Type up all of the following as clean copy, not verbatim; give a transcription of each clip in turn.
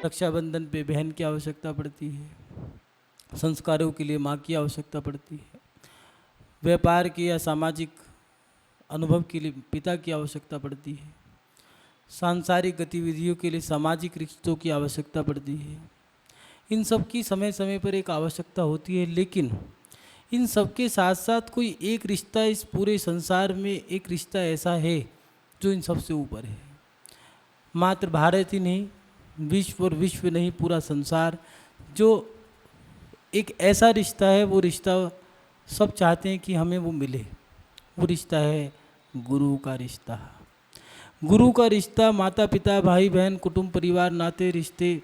रक्षाबंधन पे बहन की आवश्यकता पड़ती है, संस्कारों के लिए माँ की आवश्यकता पड़ती है, व्यापार के या सामाजिक अनुभव के लिए पिता की आवश्यकता पड़ती है, सांसारिक गतिविधियों के लिए सामाजिक रिश्तों की आवश्यकता पड़ती है। इन सब की समय समय पर एक आवश्यकता होती है, लेकिन इन सब के साथ साथ कोई एक रिश्ता इस पूरे संसार में, एक रिश्ता ऐसा है जो इन सबसे ऊपर है। मात्र भारत ही नहीं, विश्व और विश्व नहीं, पूरा संसार जो एक ऐसा रिश्ता है, वो रिश्ता सब चाहते हैं कि हमें वो मिले। वो रिश्ता है गुरु का रिश्ता। गुरु का रिश्ता माता पिता, भाई बहन, कुटुंब परिवार, नाते रिश्ते,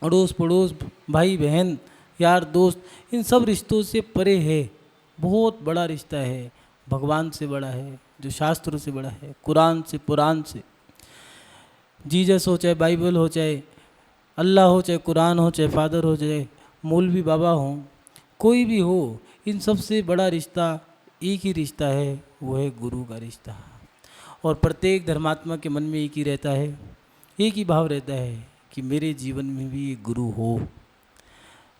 अड़ोस पड़ोस, भाई बहन, यार दोस्त, इन सब रिश्तों से परे है। बहुत बड़ा रिश्ता है, भगवान से बड़ा है, जो शास्त्रों से बड़ा है, कुरान से, पुराण से। जीसस हो, चाहे बाइबल हो, चाहे अल्लाह हो, चाहे कुरान हो, चाहे फादर हो, चाहे मौलवी बाबा हो, कोई भी हो, इन सब से बड़ा रिश्ता एक ही रिश्ता है, वो है गुरु का रिश्ता। और प्रत्येक धर्मात्मा के मन में एक ही रहता है, एक ही भाव रहता है कि मेरे जीवन में भी एक गुरु हो।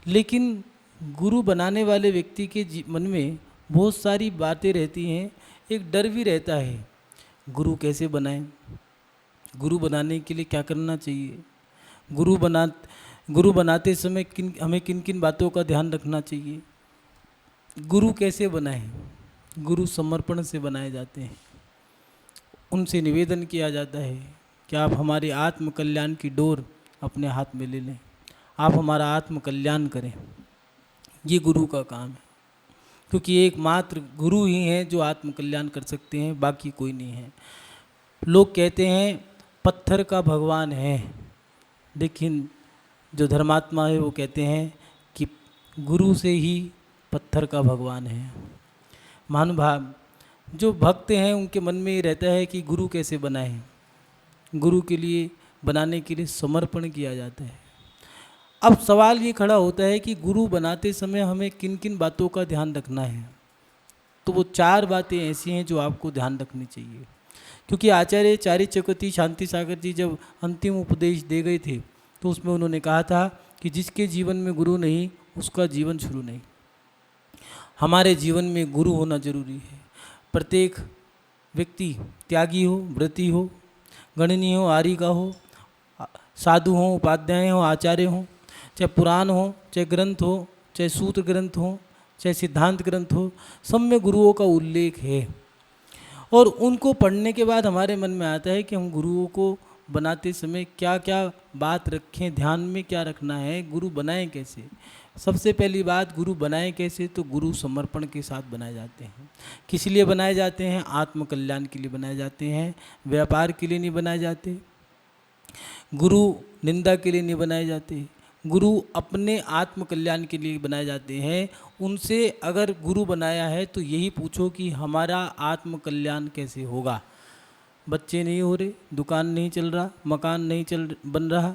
लेकिन गुरु बनाने वाले व्यक्ति के मन में बहुत सारी बातें रहती हैं, एक डर भी रहता है। गुरु कैसे बनाएं? गुरु बनाने के लिए क्या करना चाहिए? गुरु बनाते समय हमें किन किन बातों का ध्यान रखना चाहिए? गुरु कैसे बनाएं? गुरु समर्पण से बनाए जाते हैं। उनसे निवेदन किया जाता है कि आप हमारे आत्म कल्याण की डोर अपने हाथ में ले लें, आप हमारा आत्म कल्याण करें। ये गुरु का काम है, क्योंकि एकमात्र गुरु ही हैं जो आत्म कल्याण कर सकते हैं, बाकी कोई नहीं है। लोग कहते हैं पत्थर का भगवान है, लेकिन जो धर्मात्मा है वो कहते हैं कि गुरु से ही पत्थर का भगवान है। महानुभाव, जो भक्त हैं उनके मन में ये रहता है कि गुरु कैसे बनाएं। गुरु के लिए बनाने के लिए समर्पण किया जाता है। अब सवाल ये खड़ा होता है कि गुरु बनाते समय हमें किन किन बातों का ध्यान रखना है। तो वो 4 बातें ऐसी हैं जो आपको ध्यान रखनी चाहिए, क्योंकि आचार्य चारिचकति शांति सागर जी जब अंतिम उपदेश दे गए थे तो उसमें उन्होंने कहा था कि जिसके जीवन में गुरु नहीं, उसका जीवन शुरू नहीं। हमारे जीवन में गुरु होना जरूरी है। प्रत्येक व्यक्ति त्यागी हो, व्रती हो, गणनी हो, आर्य का हो, साधु हो, उपाध्याय हो, आचार्य हो, चाहे पुराण हो, चाहे ग्रंथ हो, चाहे सूत्र ग्रंथ हो, चाहे सिद्धांत ग्रंथ हो, सब में गुरुओं का उल्लेख है। और उनको पढ़ने के बाद हमारे मन में आता है कि हम गुरुओं को बनाते समय क्या क्या बात रखें, ध्यान में क्या रखना है, गुरु बनाएं कैसे। सबसे पहली बात, गुरु बनाएं कैसे? तो गुरु समर्पण के साथ बनाए जाते हैं। किस लिए बनाए जाते हैं? आत्म कल्याण के लिए बनाए जाते हैं, व्यापार के लिए नहीं बनाए जाते। गुरु निंदा के लिए नहीं बनाए जाते, गुरु अपने आत्म कल्याण के लिए बनाए जाते हैं। उनसे अगर गुरु बनाया है तो यही पूछो कि हमारा आत्म कल्याण कैसे होगा। बच्चे नहीं हो रहे, दुकान नहीं चल रहा, मकान नहीं बन रहा,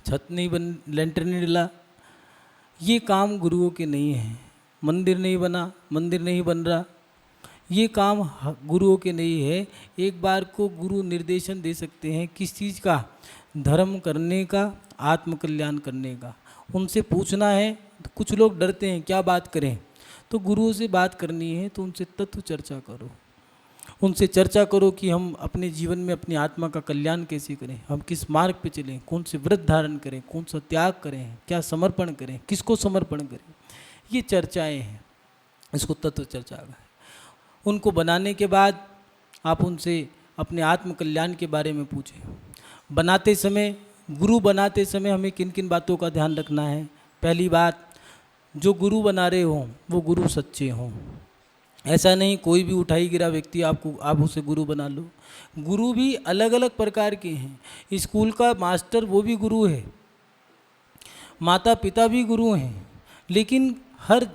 छत नहीं लेंटर नहीं डला, ये काम गुरुओं के नहीं है। मंदिर नहीं बना, मंदिर नहीं बन रहा, ये काम गुरुओं के नहीं है। एक बार को गुरु निर्देशन दे सकते हैं किस चीज़ का? धर्म करने का, आत्म कल्याण करने का। उनसे पूछना है। तो कुछ लोग डरते हैं क्या बात करें, तो गुरुओं से बात करनी है तो उनसे तत्व चर्चा करो। उनसे चर्चा करो कि हम अपने जीवन में अपनी आत्मा का कल्याण कैसे करें, हम किस मार्ग पे चलें, कौन से व्रत धारण करें, कौन सा त्याग करें, क्या समर्पण करें, किसको समर्पण करें। ये चर्चाएं हैं, इसको तत्व चर्चा है। उनको बनाने के बाद आप उनसे अपने आत्म कल्याण के बारे में पूछें। बनाते समय, गुरु बनाते समय हमें किन किन बातों का ध्यान रखना है? पहली बात, जो गुरु बना रहे हों वो गुरु सच्चे हों। ऐसा नहीं कोई भी उठाई गिरा व्यक्ति आप उसे गुरु बना लो। गुरु भी अलग अलग प्रकार के हैं। स्कूल का मास्टर वो भी गुरु है, माता पिता भी गुरु हैं, लेकिन हर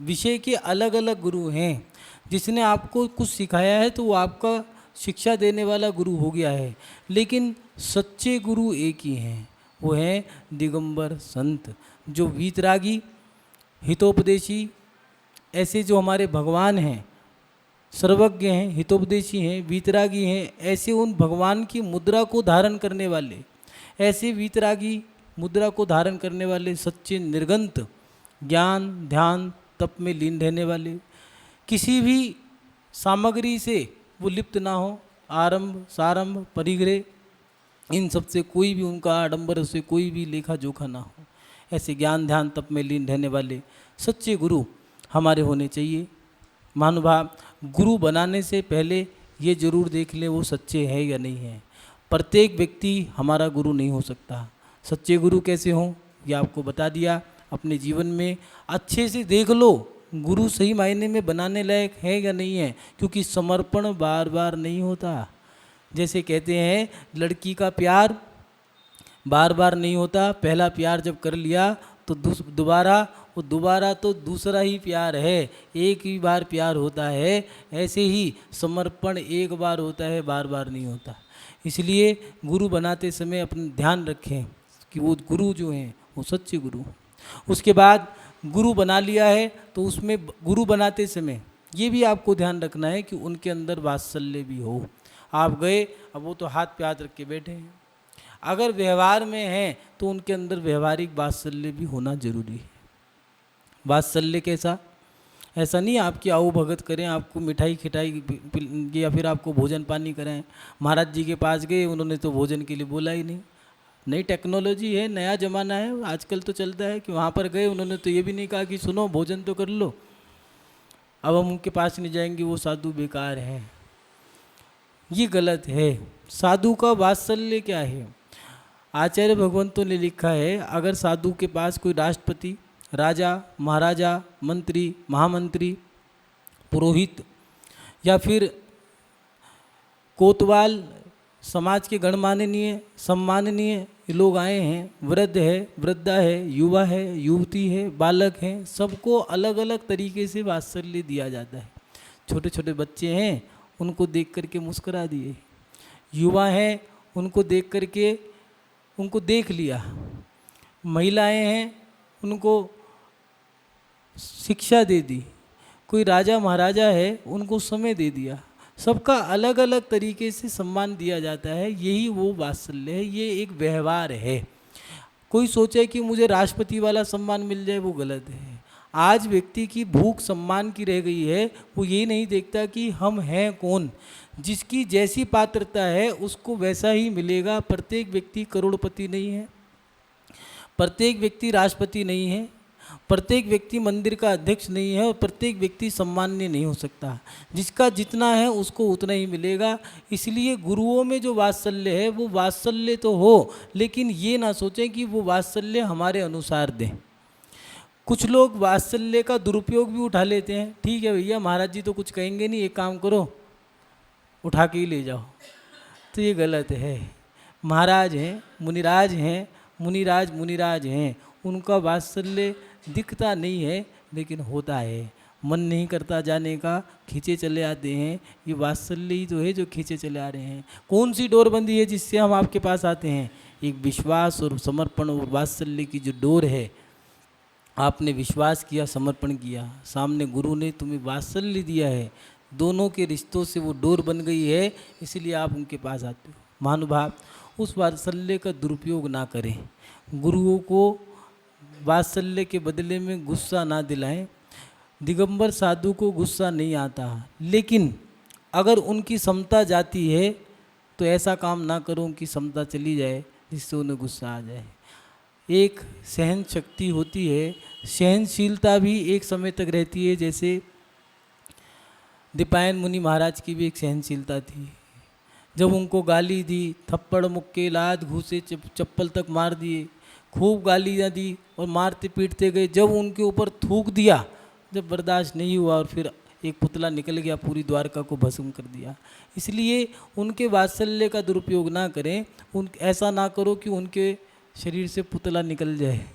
विषय के अलग अलग गुरु हैं। जिसने आपको कुछ सिखाया है तो वो आपका शिक्षा देने वाला गुरु हो गया है, लेकिन सच्चे गुरु एक ही हैं, वो हैं दिगंबर संत, जो वीतरागी, हितोपदेशी, ऐसे जो हमारे भगवान हैं, सर्वज्ञ हैं, हितोपदेशी हैं, वीतरागी हैं, ऐसे उन भगवान की मुद्रा को धारण करने वाले, ऐसे वीतरागी मुद्रा को धारण करने वाले सच्चे निर्गंत ज्ञान ध्यान तप में लीन रहने वाले, किसी भी सामग्री से वो लिप्त ना हो, आरंभ सारंभ परिग्रह इन सब से कोई भी उनका आडंबर से कोई भी लेखा जोखा ना हो, ऐसे ज्ञान ध्यान तप में लीन रहने वाले सच्चे गुरु हमारे होने चाहिए। महानुभाव, गुरु बनाने से पहले ये जरूर देख ले वो सच्चे हैं या नहीं हैं। प्रत्येक व्यक्ति हमारा गुरु नहीं हो सकता। सच्चे गुरु कैसे हों ये आपको बता दिया। अपने जीवन में अच्छे से देख लो गुरु सही मायने में बनाने लायक है या नहीं है, क्योंकि समर्पण बार बार नहीं होता। जैसे कहते हैं लड़की का प्यार बार बार नहीं होता, पहला प्यार जब कर लिया तो दोबारा तो दूसरा ही प्यार है, एक ही बार प्यार होता है। ऐसे ही समर्पण एक बार होता है, बार बार नहीं होता। इसलिए गुरु बनाते समय अपना ध्यान रखें कि वो गुरु जो हैं वो सच्चे गुरु। उसके बाद गुरु बना लिया है तो उसमें गुरु बनाते समय ये भी आपको ध्यान रखना है कि उनके अंदर वात्सल्य भी हो। आप गए, अब वो तो हाथ पे हाथ रख के बैठे हैं, अगर व्यवहार में हैं तो उनके अंदर व्यवहारिक वात्सल्य भी होना जरूरी है। वात्सल्य कैसा? ऐसा नहीं आपकी आओ भगत करें, आपको मिठाई खिटाई या फिर आपको भोजन पानी कराएं। महाराज जी के पास गए, उन्होंने तो भोजन के लिए बोला ही नहीं। नई टेक्नोलॉजी है, नया ज़माना है, आजकल तो चलता है कि वहाँ पर गए, उन्होंने तो ये भी नहीं कहा कि सुनो भोजन तो कर लो। अब हम उनके पास नहीं जाएंगे, वो साधु बेकार हैं। ये गलत है। साधु का वात्सल्य क्या है? आचार्य भगवंतों ने लिखा है, अगर साधु के पास कोई राष्ट्रपति, राजा, महाराजा, मंत्री, महामंत्री, पुरोहित या फिर कोतवाल, समाज के गणमाननीय सम्माननीय लोग आए हैं, वृद्ध है, वृद्धा है, युवा है, युवती है, बालक हैं, सबको अलग अलग तरीके से वात्सल्य दिया जाता है। छोटे छोटे बच्चे हैं, उनको देख करके मुस्कुरा दिए। युवा हैं, उनको देख करके उनको देख लिया। महिलाएं हैं, उनको शिक्षा दे दी। कोई राजा महाराजा है, उनको समय दे दिया। सबका अलग अलग तरीके से सम्मान दिया जाता है। यही वो वात्सल्य है, ये एक व्यवहार है। कोई सोचे कि मुझे राष्ट्रपति वाला सम्मान मिल जाए, वो गलत है। आज व्यक्ति की भूख सम्मान की रह गई है, वो ये नहीं देखता कि हम हैं कौन। जिसकी जैसी पात्रता है उसको वैसा ही मिलेगा। प्रत्येक व्यक्ति करोड़पति नहीं है, प्रत्येक व्यक्ति राष्ट्रपति नहीं है, प्रत्येक व्यक्ति मंदिर का अध्यक्ष नहीं है और प्रत्येक व्यक्ति सम्मान्य नहीं हो सकता। जिसका जितना है उसको उतना ही मिलेगा। इसलिए गुरुओं में जो वात्सल्य है वो वात्सल्य तो हो, लेकिन ये ना सोचें कि वो वात्सल्य हमारे अनुसार दें। कुछ लोग वात्सल्य का दुरुपयोग भी उठा लेते हैं। ठीक है भैया, महाराज जी तो कुछ कहेंगे नहीं, एक काम करो उठा के ही ले जाओ, तो ये गलत है। महाराज हैं, मुनिराज हैं, उनका वात्सल्य दिखता नहीं है लेकिन होता है। मन नहीं करता जाने का, खींचे चले आते हैं। ये वात्सल्य ही तो है जो खींचे चले आ रहे हैं। कौन सी डोर बंदी है जिससे हम आपके पास आते हैं? एक विश्वास और समर्पण और वात्सल्य की जो डोर है। आपने विश्वास किया, समर्पण किया, सामने गुरु ने तुम्हें वात्सल्य दिया है, दोनों के रिश्तों से वो डोर बन गई है, इसलिए आप उनके पास आते हो। महानुभाव, उस वात्सल्य का दुरुपयोग ना करें। गुरुओं को वात्सल्य के बदले में गुस्सा ना दिलाएं। दिगंबर साधु को गुस्सा नहीं आता, लेकिन अगर उनकी समता जाती है तो ऐसा काम ना करो उनकी समता चली जाए जिससे उन्हें गुस्सा आ जाए। एक सहन शक्ति होती है, सहनशीलता भी एक समय तक रहती है। जैसे दीपायन मुनि महाराज की भी एक सहनशीलता थी। जब उनको गाली दी, थप्पड़ मुक्के लात घूसे चप्पल तक मार दिए, खूब गालियाँ दी और मारते पीटते गए। जब उनके ऊपर थूक दिया, जब बर्दाश्त नहीं हुआ और फिर एक पुतला निकल गया, पूरी द्वारका को भस्म कर दिया। इसलिए उनके वात्सल्य का दुरुपयोग ना करें। ऐसा ना करो कि उनके शरीर से पुतला निकल जाए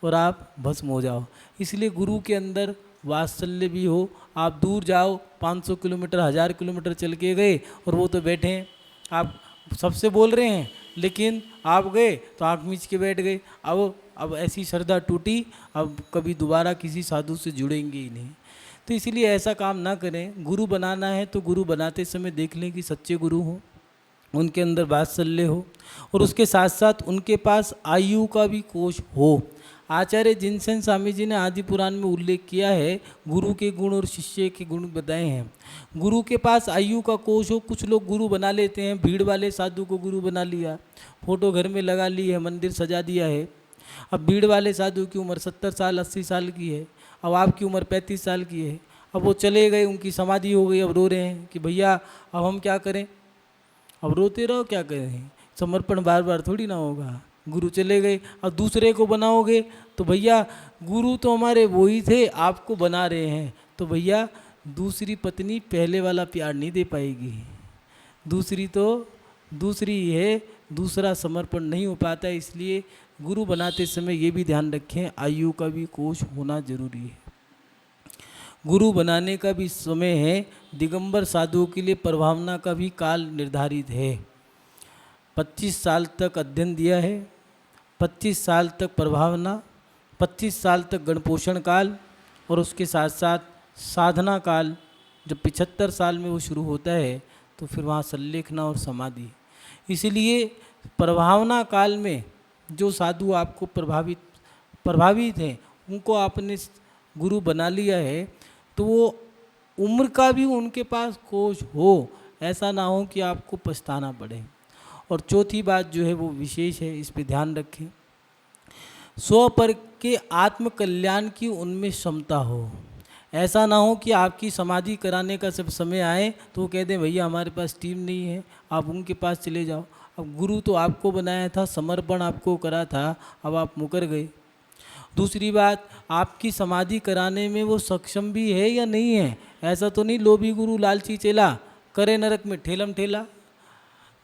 और आप भस्म हो जाओ। इसलिए गुरु के अंदर वात्सल्य भी हो। आप दूर जाओ, 500 किलोमीटर 1000 किलोमीटर चल के गए और वो तो बैठे हैं, आप सबसे बोल रहे हैं, लेकिन आप गए तो आँख मीच के बैठ गए। अब ऐसी श्रद्धा टूटी, अब कभी दोबारा किसी साधु से जुड़ेंगे ही नहीं। तो इसीलिए ऐसा काम ना करें। गुरु बनाना है तो गुरु बनाते समय देख लें कि सच्चे गुरु हों, उनके अंदर वात्सल्य हो, और उसके साथ साथ उनके पास आयु का भी कोश हो। आचार्य जिनसेन स्वामी जी ने आदि पुराण में उल्लेख किया है, गुरु के गुण और शिष्य के गुण बताए हैं। गुरु के पास आयु का कोश हो, कुछ लोग गुरु बना लेते हैं, भीड़ वाले साधु को गुरु बना लिया, फोटो घर में लगा ली है, मंदिर सजा दिया है। अब भीड़ वाले साधु की उम्र 70 साल 80 साल की है, अब आपकी उम्र 35 साल की है, अब वो चले गए, उनकी समाधि हो गई, अब रो रहे हैं कि भैया अब हम क्या करें। अब रोते रहो, क्या करें, समर्पण बार बार थोड़ी ना होगा। गुरु चले गए, अब दूसरे को बनाओगे तो भैया गुरु तो हमारे वो ही थे, आपको बना रहे हैं, तो भैया दूसरी पत्नी पहले वाला प्यार नहीं दे पाएगी, दूसरी तो दूसरी ही है, दूसरा समर्पण नहीं हो पाता है। इसलिए गुरु बनाते समय ये भी ध्यान रखें, आयु का भी कोश होना जरूरी है। गुरु बनाने का भी समय है, दिगंबर साधुओं के लिए प्रभावना का भी काल निर्धारित है। 25 साल तक अध्ययन दिया है, 25 साल तक प्रभावना, 25 साल तक गणपोषण काल, और उसके साथ साथ साधना काल। जब 75 साल में वो शुरू होता है तो फिर वहाँ संलेखना और समाधि। इसलिए प्रभावना काल में जो साधु आपको प्रभावित हैं, उनको आपने गुरु बना लिया है, तो वो उम्र का भी उनके पास कोश हो, ऐसा ना हो कि आपको पछताना पड़े। और चौथी बात जो है वो विशेष है, इस पे ध्यान रखें, स्व पर के आत्म कल्याण की उनमें क्षमता हो। ऐसा ना हो कि आपकी समाधि कराने का सब समय आए तो वो कह दें भैया हमारे पास टीम नहीं है, आप उनके पास चले जाओ। अब गुरु तो आपको बनाया था, समर्पण आपको करा था, अब आप मुकर गए। दूसरी बात, आपकी समाधि कराने में वो सक्षम भी है या नहीं है। ऐसा तो नहीं लोभी गुरु लालची चेला करे नरक में ठेलम ठेला,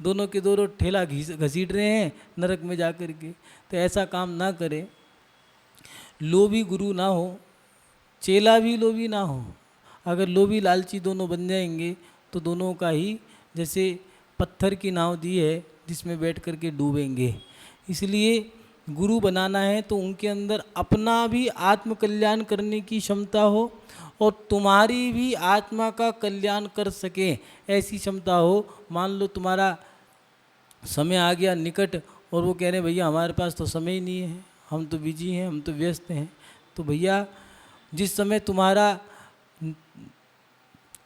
दोनों के दोनों ठेला घसीट रहे हैं नरक में जा कर के, तो ऐसा काम ना करे। लोभी गुरु ना हो, चेला भी लोभी ना हो। अगर लोभी लालची दोनों बन जाएंगे तो दोनों का ही जैसे पत्थर की नाव दी है जिसमें बैठ कर के डूबेंगे। इसलिए गुरु बनाना है तो उनके अंदर अपना भी आत्म कल्याण करने की क्षमता हो और तुम्हारी भी आत्मा का कल्याण कर सके, ऐसी क्षमता हो। मान लो तुम्हारा समय आ गया निकट और वो कह रहे हैं भैया हमारे पास तो समय ही नहीं है, हम तो बिजी हैं, हम तो व्यस्त हैं, तो भैया जिस समय तुम्हारा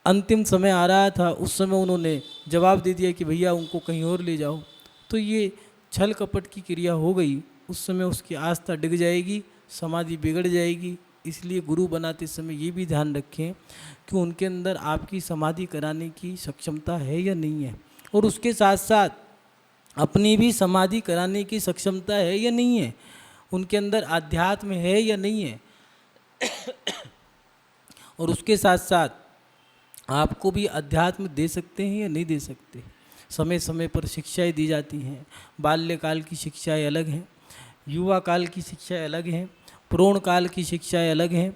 अंतिम समय आ रहा था उस समय उन्होंने जवाब दे दिया कि भैया उनको कहीं और ले जाओ, तो ये छल कपट की क्रिया हो गई। उस समय उसकी आस्था डिग जाएगी, समाधि बिगड़ जाएगी। इसलिए गुरु बनाते समय ये भी ध्यान रखें कि उनके अंदर आपकी समाधि कराने की सक्षमता है या नहीं है, और उसके साथ साथ अपनी भी समाधि कराने की सक्षमता है या नहीं है, उनके अंदर आध्यात्म है या नहीं है। और उसके साथ साथ आपको भी अध्यात्म दे सकते हैं या नहीं दे सकते। समय समय पर शिक्षाएं दी जाती हैं। बाल्यकाल की शिक्षाएं अलग हैं, युवा काल की शिक्षाएं अलग हैं, प्रौढ़ काल की शिक्षाएं अलग हैं,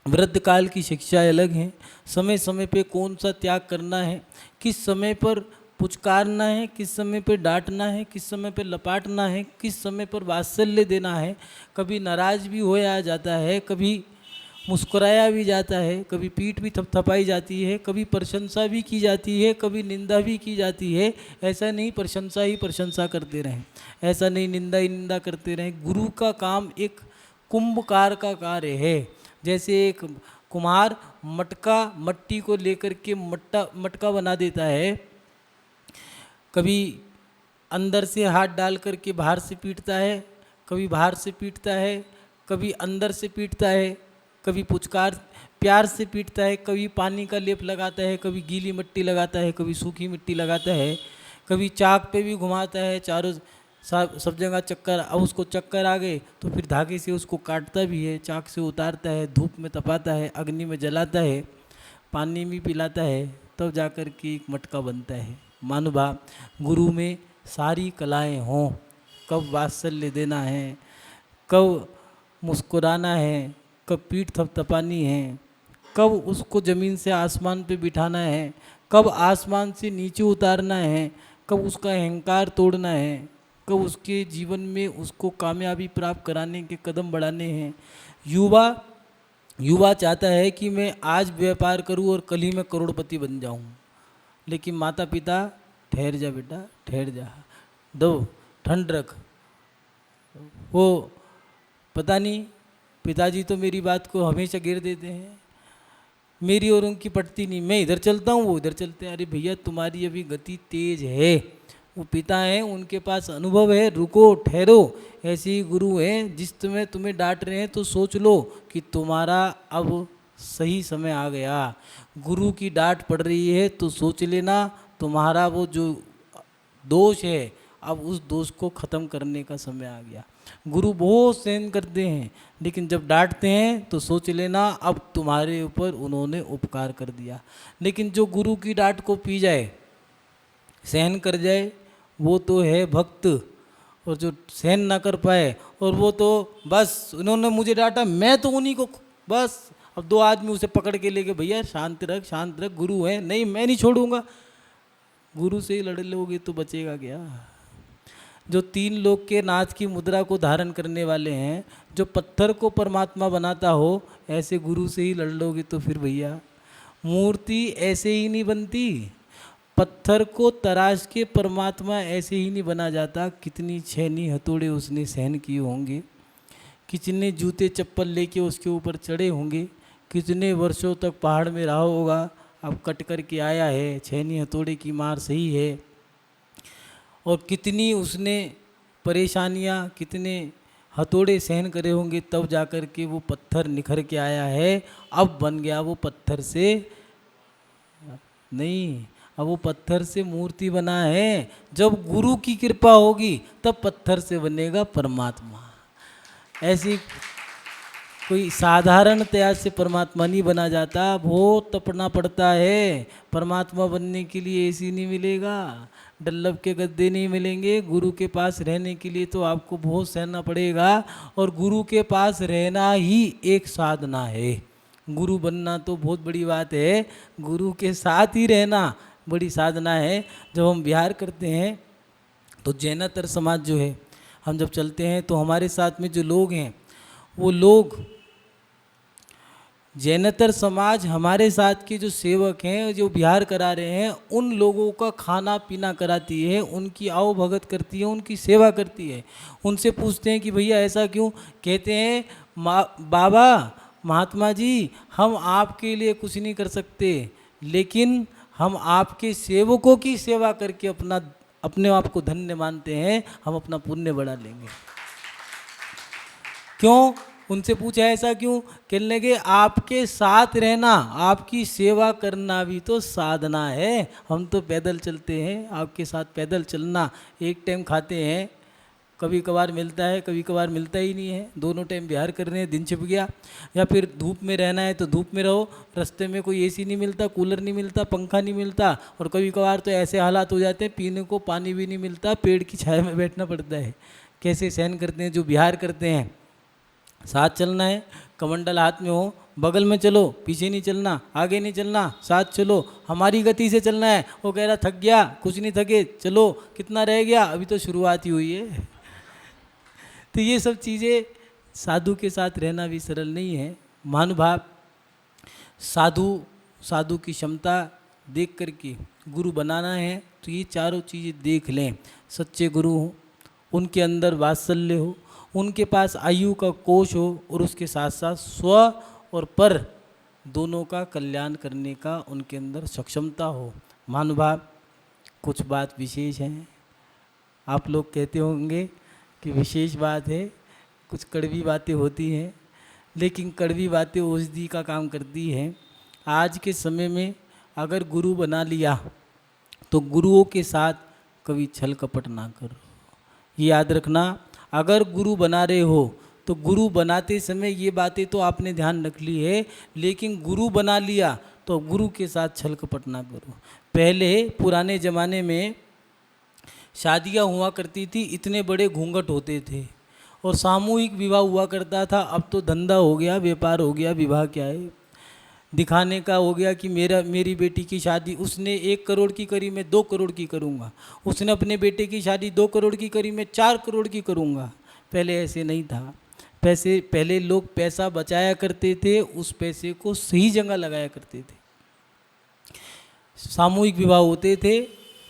वृद्ध काल की शिक्षाएं अलग हैं। समय समय पे कौन सा त्याग करना है, किस समय पर पुचकारना है, किस समय पे डांटना है, किस समय पे लपाटना है, किस समय पर वात्सल्य देना है। कभी नाराज भी होया जाता है, कभी मुस्कुराया भी जाता है, कभी पीठ भी थपथपाई जाती है, कभी प्रशंसा भी की जाती है, कभी निंदा भी की जाती है। ऐसा नहीं प्रशंसा ही प्रशंसा करते रहें, ऐसा नहीं निंदा ही निंदा करते रहें। गुरु का काम एक कुंभकार का कार्य है। जैसे एक कुम्हार मट्टी को लेकर के मटका बना देता है, कभी अंदर से हाथ डाल करके बाहर से पीटता है, कभी बाहर से पीटता है, कभी अंदर से पीटता है, कभी पुचकार प्यार से पीटता है, कभी पानी का लेप लगाता है, कभी गीली मिट्टी लगाता है, कभी सूखी मिट्टी लगाता है, कभी चाक पे भी घुमाता है, चारों सब जगह चक्कर। अब उसको चक्कर आ गए तो फिर धागे से उसको काटता भी है, चाक से उतारता है, धूप में तपाता है, अग्नि में जलाता है, पानी में पिलाता है, तब जा कर के एक मटका बनता है। मानुभाव गुरु में सारी कलाएं हों, कब वात्सल्य देना है, कब मुस्कुराना है, कब पीठ थपथपानी है, कब उसको ज़मीन से आसमान पे बिठाना है, कब आसमान से नीचे उतारना है, कब उसका अहंकार तोड़ना है, कब उसके जीवन में उसको कामयाबी प्राप्त कराने के कदम बढ़ाने हैं। युवा चाहता है कि मैं आज व्यापार करूं और कल ही मैं करोड़पति बन जाऊं, लेकिन माता पिता ठहर जा बेटा, ठहर जा, दो ठंड रख। वो पता नहीं, पिताजी तो मेरी बात को हमेशा गिर देते हैं, मेरी और उनकी पटती नहीं, मैं इधर चलता हूँ वो इधर चलते हैं। अरे भैया तुम्हारी अभी गति तेज है, वो पिता हैं उनके पास अनुभव है, रुको ठहरो। ऐसे ही गुरु हैं जिस तुम्हें डांट रहे हैं तो सोच लो कि तुम्हारा अब सही समय आ गया। गुरु की डांट पड़ रही है तो सोच लेना तुम्हारा वो जो दोष है अब उस दोष को ख़त्म करने का समय आ गया। गुरु बहुत सहन करते हैं, लेकिन जब डांटते हैं तो सोच लेना अब तुम्हारे ऊपर उन्होंने उपकार कर दिया। लेकिन जो गुरु की डांट को पी जाए, सहन कर जाए, वो तो है भक्त। और जो सहन ना कर पाए और वो तो बस उन्होंने मुझे डांटा, मैं तो उन्हीं को बस, अब दो आदमी उसे पकड़ के लेके भैया शांत रख, गुरु है, नहीं मैं नहीं छोड़ूंगा। गुरु से ही लड़ लोगे तो बचेगा क्या। जो तीन लोक के नाथ की मुद्रा को धारण करने वाले हैं, जो पत्थर को परमात्मा बनाता हो, ऐसे गुरु से ही लड़ लोगे तो फिर भैया मूर्ति ऐसे ही नहीं बनती। पत्थर को तराश के परमात्मा ऐसे ही नहीं बना जाता। कितनी छेनी हथौड़े उसने सहन किए होंगे, कितने जूते चप्पल लेके उसके ऊपर चढ़े होंगे, कितने वर्षों तक पहाड़ में रहा होगा, अब कट कर के आया है, छेनी हथौड़े की मार सही है। और कितनी उसने परेशानियां, कितने हथौड़े सहन करे होंगे, तब जाकर के वो पत्थर निखर के आया है। अब बन गया वो पत्थर से नहीं, अब वो पत्थर से मूर्ति बना है। जब गुरु की कृपा होगी तब पत्थर से बनेगा परमात्मा। ऐसी कोई साधारण त्याग से परमात्मा नहीं बना जाता, बहुत तपना पड़ता है। परमात्मा बनने के लिए ऐसी नहीं मिलेगा, डल्लभ के गद्दे नहीं मिलेंगे। गुरु के पास रहने के लिए तो आपको बहुत सहना पड़ेगा, और गुरु के पास रहना ही एक साधना है। गुरु बनना तो बहुत बड़ी बात है, गुरु के साथ ही रहना बड़ी साधना है। जब हम विहार करते हैं तो जैनतर समाज जो है, हम जब चलते हैं तो हमारे साथ में जो लोग हैं, वो लोग जैनतर समाज हमारे साथ के जो सेवक हैं, जो विहार करा रहे हैं, उन लोगों का खाना पीना कराती है, उनकी आओ भगत करती है, उनकी सेवा करती है। उनसे पूछते हैं कि भैया ऐसा क्यों? कहते हैं बाबा महात्मा जी, हम आपके लिए कुछ नहीं कर सकते, लेकिन हम आपके सेवकों की सेवा करके अपने आप को धन्य मानते हैं, हम अपना पुण्य बढ़ा लेंगे। क्यों? उनसे पूछा ऐसा क्यों? कहने लगे आपके साथ रहना, आपकी सेवा करना भी तो साधना है। हम तो पैदल चलते हैं, आपके साथ पैदल चलना, एक टाइम खाते हैं, कभी कभार मिलता है, कभी कभार मिलता ही नहीं है, दोनों टाइम विहार कर रहे हैं, दिन छिप गया। या फिर धूप में रहना है तो धूप में रहो, रास्ते में कोई एसी नहीं मिलता, कूलर नहीं मिलता, पंखा नहीं मिलता, और कभी कभार तो ऐसे हालात हो जाते हैं पीने को पानी भी नहीं मिलता, पेड़ की छाया में बैठना पड़ता है। कैसे सहन करते हैं जो विहार करते हैं। साथ चलना है, कमंडल हाथ में हो, बगल में चलो, पीछे नहीं चलना, आगे नहीं चलना, साथ चलो, हमारी गति से चलना है। वो कह रहा थक गया, कुछ नहीं थके, चलो, कितना रह गया, अभी तो शुरुआत ही हुई है। तो ये सब चीज़ें, साधु के साथ रहना भी सरल नहीं है। महानुभाव साधु की क्षमता देख करके गुरु बनाना है तो ये चारों चीज़ें देख लें। सच्चे गुरु हो, उनके अंदर वात्सल्य हो, उनके पास आयु का कोश हो, और उसके साथ साथ स्व और पर दोनों का कल्याण करने का उनके अंदर सक्षमता हो। महानुभाव कुछ बात विशेष है, आप लोग कहते होंगे कि विशेष बात है, कुछ कड़वी बातें होती हैं, लेकिन कड़वी बातें औषधि का काम करती हैं। आज के समय में अगर गुरु बना लिया तो गुरुओं के साथ कभी छल कपट ना करो। ये याद रखना, अगर गुरु बना रहे हो तो गुरु बनाते समय ये बातें तो आपने ध्यान रख ली है, लेकिन गुरु बना लिया तो गुरु के साथ छल कपट ना करो। पहले पुराने ज़माने में शादियां हुआ करती थी, इतने बड़े घूंघट होते थे, और सामूहिक विवाह हुआ करता था। अब तो धंधा हो गया, व्यापार हो गया, विवाह क्या है, दिखाने का हो गया कि मेरी बेटी की शादी उसने 1 करोड़ की करी, मैं 2 करोड़ की करूँगा, उसने अपने बेटे की शादी 2 करोड़ की करी, मैं 4 करोड़ की करूँगा। पहले ऐसे नहीं था। पहले लोग पैसा बचाया करते थे, उस पैसे को सही जगह लगाया करते थे। सामूहिक विवाह होते थे,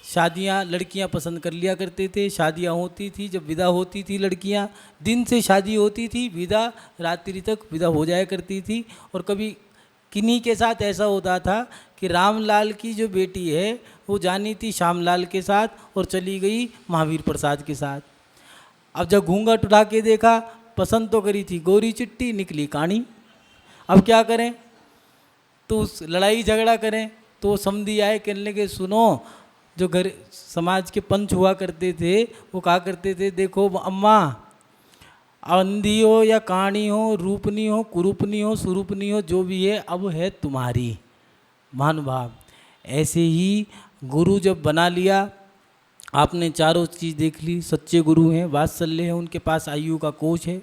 शादियां लड़कियां पसंद कर लिया करते थे, शादियां होती थी, जब विदा होती थी लड़कियां, दिन से शादी होती थी, विदा रात्रि तक विदा हो जाया करती थी। और कभी किन्हीं के साथ ऐसा होता था कि रामलाल की जो बेटी है वो जानी थी श्यामलाल के साथ और चली गई महावीर प्रसाद के साथ। अब जब घूंघट उठा के देखा, पसंद तो करी थी गोरी चिट्टी, निकली काणी। अब क्या करें, तो उस लड़ाई झगड़ा करें। तो समधी आए, कहने लगे सुनो, जो घर समाज के पंच हुआ करते थे वो कहा करते थे, देखो अम्मा, अंधी हो या काणी हो, रूपनी हो, कुरूपनी हो, सुरूपनी हो, जो भी है अब है तुम्हारी। महानुभाव, ऐसे ही गुरु जब बना लिया, आपने चारों चीज़ देख ली, सच्चे गुरु हैं, वात्सल्य है, उनके पास आयु का कोश है,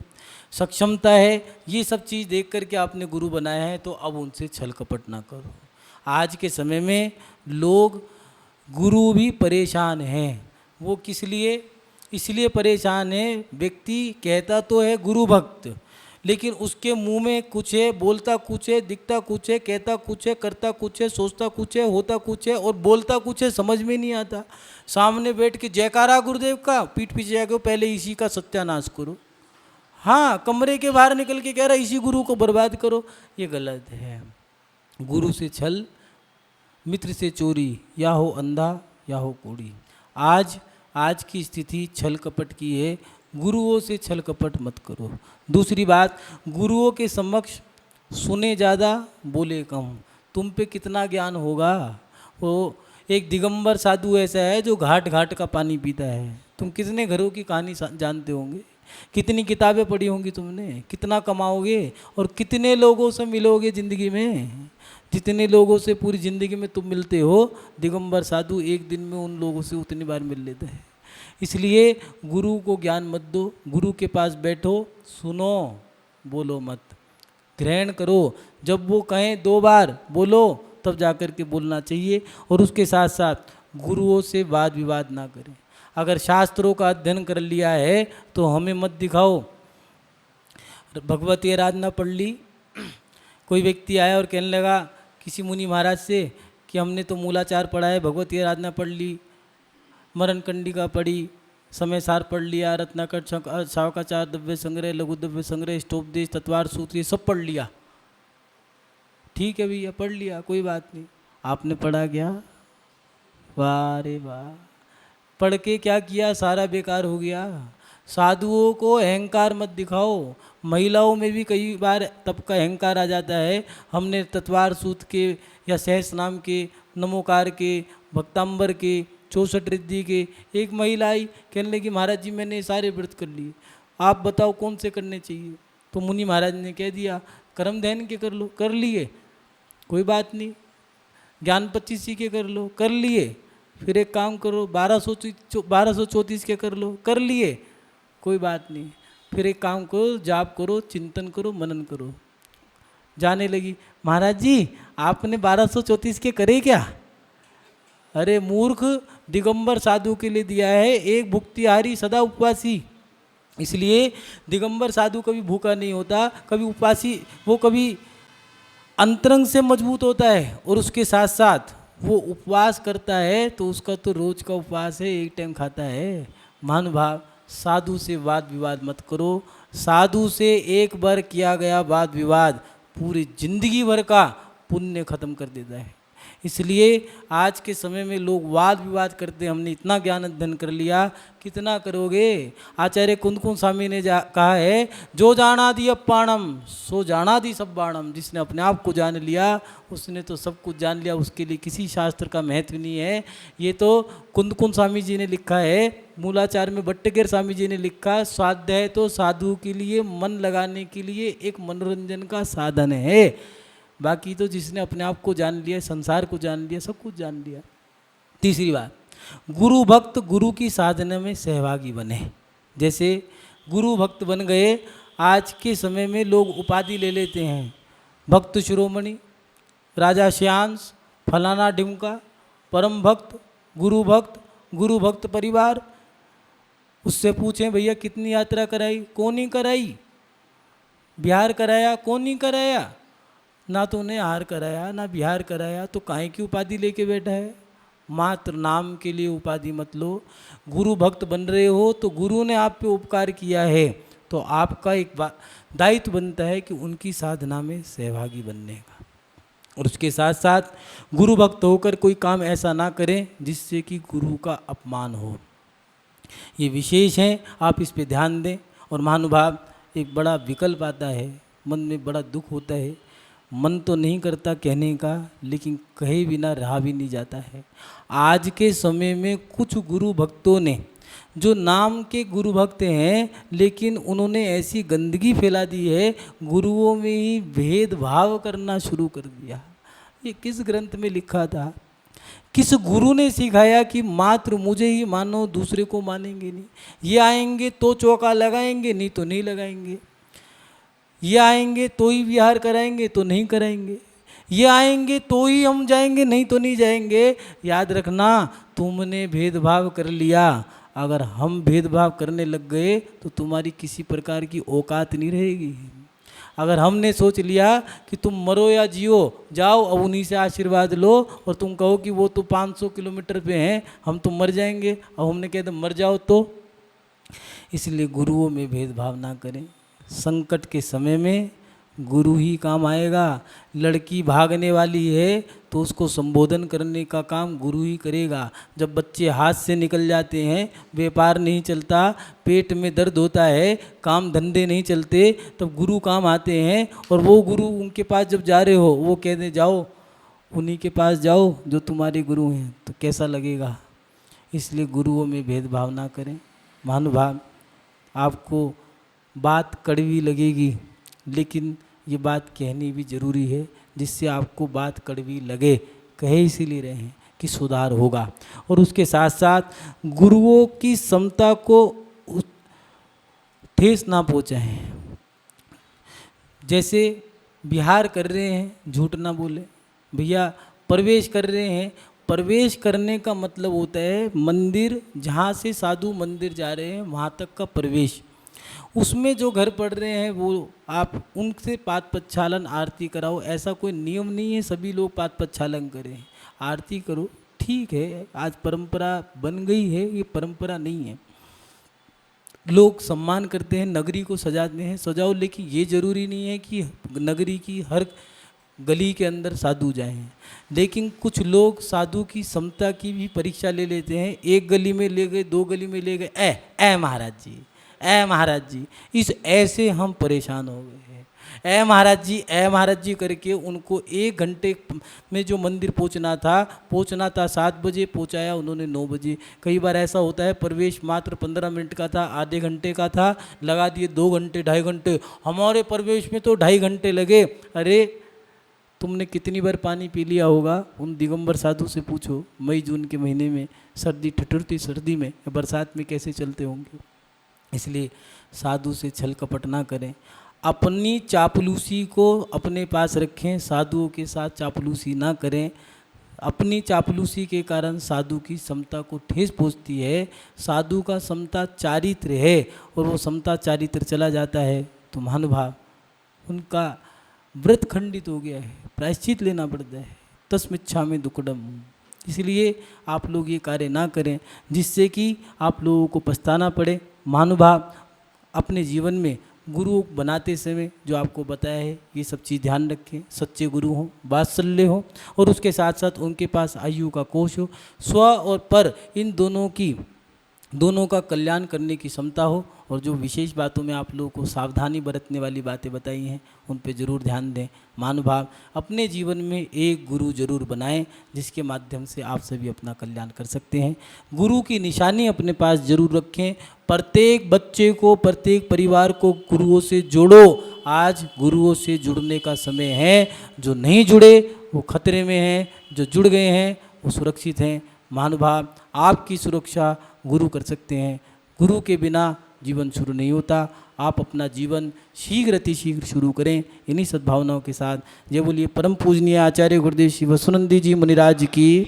सक्षमता है, ये सब चीज़ देख करके आपने गुरु बनाया है, तो अब उनसे छल कपट ना करो। आज के समय में लोग, गुरु भी परेशान हैं। वो किस लिए? इसलिए परेशान है, व्यक्ति कहता तो है गुरु भक्त, लेकिन उसके मुंह में कुछ है, बोलता कुछ है, दिखता कुछ है, कहता कुछ है, करता कुछ है, सोचता कुछ है, होता कुछ है और बोलता कुछ है, समझ में नहीं आता। सामने बैठ के जयकारा गुरुदेव का, पीठ पीछे जाके पहले इसी का सत्यानाश करो। हाँ, कमरे के बाहर निकल के कह रहा इसी गुरु को बर्बाद करो, ये गलत है। गुरु से छल, मित्र से चोरी, या हो अंधा या हो कोढ़ी। आज की स्थिति छल कपट की है, गुरुओं से छल कपट मत करो। दूसरी बात, गुरुओं के समक्ष सुने ज़्यादा बोले कम। तुम पे कितना ज्ञान होगा। वो एक दिगंबर साधु ऐसा है जो घाट घाट का पानी पीता है। तुम कितने घरों की कहानी जानते होंगे, कितनी किताबें पढ़ी होंगी तुमने, कितना कमाओगे और कितने लोगों से मिलोगे ज़िंदगी में। जितने लोगों से पूरी ज़िंदगी में तुम मिलते हो, दिगंबर साधु एक दिन में उन लोगों से उतनी बार मिल लेता है। इसलिए गुरु को ज्ञान मत दो, गुरु के पास बैठो, सुनो, बोलो मत, ग्रहण करो। जब वो कहें 2 बार बोलो, तब जाकर के बोलना चाहिए। और उसके साथ साथ गुरुओं से वाद विवाद ना करें। अगर शास्त्रों का अध्ययन कर लिया है तो हमें मत दिखाओ। भगवती आराधना पढ़ ली, कोई व्यक्ति आया और कहने लगा किसी मुनि महाराज से कि हमने तो मूलाचार पढ़ा है, भगवती आराधना पढ़ ली, मरण कंडिका पढ़ी, समय सार पढ़ लिया, रत्नाकर, शावकाचार, द्रव्य संग्रह, लघु द्रव्य संग्रह, स्टोपदेश, तत्वार सूत्र, ये सब पढ़ लिया। ठीक है भैया, पढ़ लिया, कोई बात नहीं। आपने पढ़ा क्या? वाह रे वाह, पढ़ के क्या किया? सारा बेकार हो गया। साधुओं को अहंकार मत दिखाओ। महिलाओं में भी कई बार तब का अहंकार आ जाता है। हमने तत्वार सूत्र के या सहस नाम के, नमोकार के, भक्तांबर के, 64 रिद्धि के, एक महिला आई, कहने लगी महाराज जी मैंने सारे व्रत कर लिए, आप बताओ कौन से करने चाहिए। तो मुनि महाराज ने कह दिया कर्म ध्यान के कर लो। कर लिए, कोई बात नहीं। ज्ञान 25 के कर लो, कर लिए। फिर एक काम करो, 1234 के कर लो, कर लिए, कोई बात नहीं। फिर एक काम करो, जाप करो, चिंतन करो, मनन करो। जाने लगी, महाराज जी आपने 1234 के करे क्या? अरे मूर्ख, दिगंबर साधु के लिए दिया है, एक भुक्तिहारी सदा उपवासी। इसलिए दिगंबर साधु कभी भूखा नहीं होता, कभी उपवासी, वो कभी अंतरंग से मजबूत होता है और उसके साथ साथ वो उपवास करता है, तो उसका तो रोज का उपवास है, एक टाइम खाता है। महानुभाव, साधु से वाद विवाद मत करो। साधु से एक बार किया गया वाद विवाद पूरी जिंदगी भर का पुण्य खत्म कर देता है। इसलिए आज के समय में लोग वाद विवाद करते, हमने इतना ज्ञान अध्ययन कर लिया, कितना करोगे। आचार्य कुंदकुंद स्वामी ने कहा है, जो जाना दी अपाणम सो जाना दी सब बाणम। जिसने अपने आप को जान लिया उसने तो सब कुछ जान लिया, उसके लिए किसी शास्त्र का महत्व नहीं है। ये तो कुंदकुंद स्वामी जी ने लिखा है, मूलाचार में भट्टगिर स्वामी जी ने लिखा, स्वाध्याय तो साधु के लिए मन लगाने के लिए एक मनोरंजन का साधन है। बाकी तो जिसने अपने आप को जान लिया, संसार को जान लिया, सब कुछ जान लिया। तीसरी बात, गुरु भक्त गुरु की साधना में सहभागी बने। जैसे गुरु भक्त बन गए, आज के समय में लोग उपाधि ले लेते हैं, भक्त शिरोमणि, राजा श्यांश, फलाना ढिमका, परम भक्त, गुरु भक्त परिवार। उससे पूछें भैया कितनी यात्रा कराई? कौन ही कराई? बिहार कराया? कौन ही कराया? ना तो उन्हें हार कराया ना बिहार कराया, तो काहे की उपाधि लेके बैठा है? मात्र नाम के लिए उपाधि मत लो। गुरु भक्त बन रहे हो तो गुरु ने आप पे उपकार किया है, तो आपका एक दायित्व बनता है कि उनकी साधना में सहभागी बनने का। और उसके साथ साथ गुरु भक्त होकर कोई काम ऐसा ना करें जिससे कि गुरु का अपमान हो। ये विशेष है, आप इस पे ध्यान दें। और महानुभाव, एक बड़ा विकल्प आता है, मन में बड़ा दुख होता है, मन तो नहीं करता कहने का, लेकिन कहे बिना रहा भी नहीं जाता है। आज के समय में कुछ गुरु भक्तों ने, जो नाम के गुरु भक्त हैं, लेकिन उन्होंने ऐसी गंदगी फैला दी है, गुरुओं में ही भेदभाव करना शुरू कर दिया। ये किस ग्रंथ में लिखा था? किस गुरु ने सिखाया कि मात्र मुझे ही मानो, दूसरे को मानेंगे नहीं? ये आएंगे तो चौका लगाएंगे, नहीं तो नहीं लगाएंगे। ये आएंगे तो ही विहार कराएंगे, तो नहीं कराएंगे। ये आएंगे तो ही हम जाएंगे, नहीं तो नहीं जाएंगे। याद रखना, तुमने भेदभाव कर लिया। अगर हम भेदभाव करने लग गए तो तुम्हारी किसी प्रकार की औकात नहीं रहेगी। अगर हमने सोच लिया कि तुम मरो या जियो, जाओ अब उन्हीं से आशीर्वाद लो, और तुम कहो कि वो तो 500 किलोमीटर पे हैं, हम तो मर जाएंगे, अब हमने कह दिया मर जाओ तो। इसलिए गुरुओं में भेदभाव ना करें। संकट के समय में गुरु ही काम आएगा। लड़की भागने वाली है तो उसको संबोधन करने का काम गुरु ही करेगा। जब बच्चे हाथ से निकल जाते हैं, व्यापार नहीं चलता, पेट में दर्द होता है, काम धंधे नहीं चलते, तब गुरु काम आते हैं। और वो गुरु उनके पास जब जा रहे हो, वो कह दे जाओ उन्हीं के पास जाओ जो तुम्हारे गुरु हैं, तो कैसा लगेगा? इसलिए गुरुओं में भेदभाव ना करें। महानुभाव, आपको बात कड़वी लगेगी, लेकिन ये बात कहनी भी ज़रूरी है, जिससे आपको बात कड़वी लगे। कहे इसीलिए रहे हैं कि सुधार होगा। और उसके साथ साथ गुरुओं की समता को ठेस ना पहुँचाएं। जैसे विहार कर रहे हैं, झूठ ना बोले। भैया प्रवेश कर रहे हैं, प्रवेश करने का मतलब होता है मंदिर, जहाँ से साधु मंदिर जा रहे हैं वहाँ तक का प्रवेश। उसमें जो घर पढ़ रहे हैं वो आप उनसे पाद प्रक्षालन आरती कराओ, ऐसा कोई नियम नहीं है सभी लोग पाद प्रक्षालन करें। आरती करो, ठीक है, आज परंपरा बन गई है, ये परंपरा नहीं है। लोग सम्मान करते हैं, नगरी को सजाते हैं, सजाओ, लेकिन ये ज़रूरी नहीं है कि नगरी की हर गली के अंदर साधु जाएं। लेकिन कुछ लोग साधु की समता की भी परीक्षा ले लेते हैं। एक गली में ले गए, 2 गली में ले गए, ए महाराज जी, ए महाराज जी, इस ऐसे हम परेशान हो गए हैं। ए महाराज जी करके उनको 1 घंटे में जो मंदिर पहुंचना था 7 बजे, पहुंचाया उन्होंने 9 बजे। कई बार ऐसा होता है प्रवेश मात्र 15 मिनट का था, आधे घंटे का था, लगा दिए 2 घंटे 2.5 घंटे। हमारे प्रवेश में तो 2.5 घंटे लगे। अरे तुमने कितनी बार पानी पी लिया होगा? उन दिगंबर साधु से पूछो, मई जून के महीने में सर्दी, ठिठुरती सर्दी में, बरसात में कैसे चलते होंगे। इसलिए साधु से छल कपट ना करें। अपनी चापलूसी को अपने पास रखें, साधुओं के साथ चापलूसी ना करें। अपनी चापलूसी के कारण साधु की समता को ठेस पहुंचती है। साधु का समता चारित्र है, और वो समता चारित्र चला जाता है तो महानुभाव उनका व्रत खंडित हो गया है, प्रायश्चित लेना पड़ता है। तस्मिच्छामि दुक्कडम। इसलिए आप लोग ये कार्य ना करें जिससे कि आप लोगों को पछताना पड़े। महानुभाव, अपने जीवन में गुरु बनाते समय जो आपको बताया है ये सब चीज़ ध्यान रखें। सच्चे गुरु हों, वात्सल्य हो, और उसके साथ साथ उनके पास आयु का कोश हो, स्व और पर इन दोनों का कल्याण करने की क्षमता हो। और जो विशेष बातों में आप लोगों को सावधानी बरतने वाली बातें बताई हैं उन पे ज़रूर ध्यान दें। महानुभाव, अपने जीवन में एक गुरु जरूर बनाएं जिसके माध्यम से आप सभी अपना कल्याण कर सकते हैं। गुरु की निशानी अपने पास जरूर रखें। प्रत्येक बच्चे को, प्रत्येक परिवार को गुरुओं से जोड़ो। आज गुरुओं से जुड़ने का समय है। जो नहीं जुड़े वो खतरे में हैं, जो जुड़ गए हैं वो सुरक्षित हैं। महानुभाव, आपकी सुरक्षा गुरु कर सकते हैं। गुरु के बिना जीवन शुरू नहीं होता। आप अपना जीवन शीघ्र अतिशीघ्र शुरू करें इन्हीं सद्भावनाओं के साथ। जय बोलिए परम पूजनीय आचार्य गुरुदेव श्री वसुनंदी जी मुनिराज की।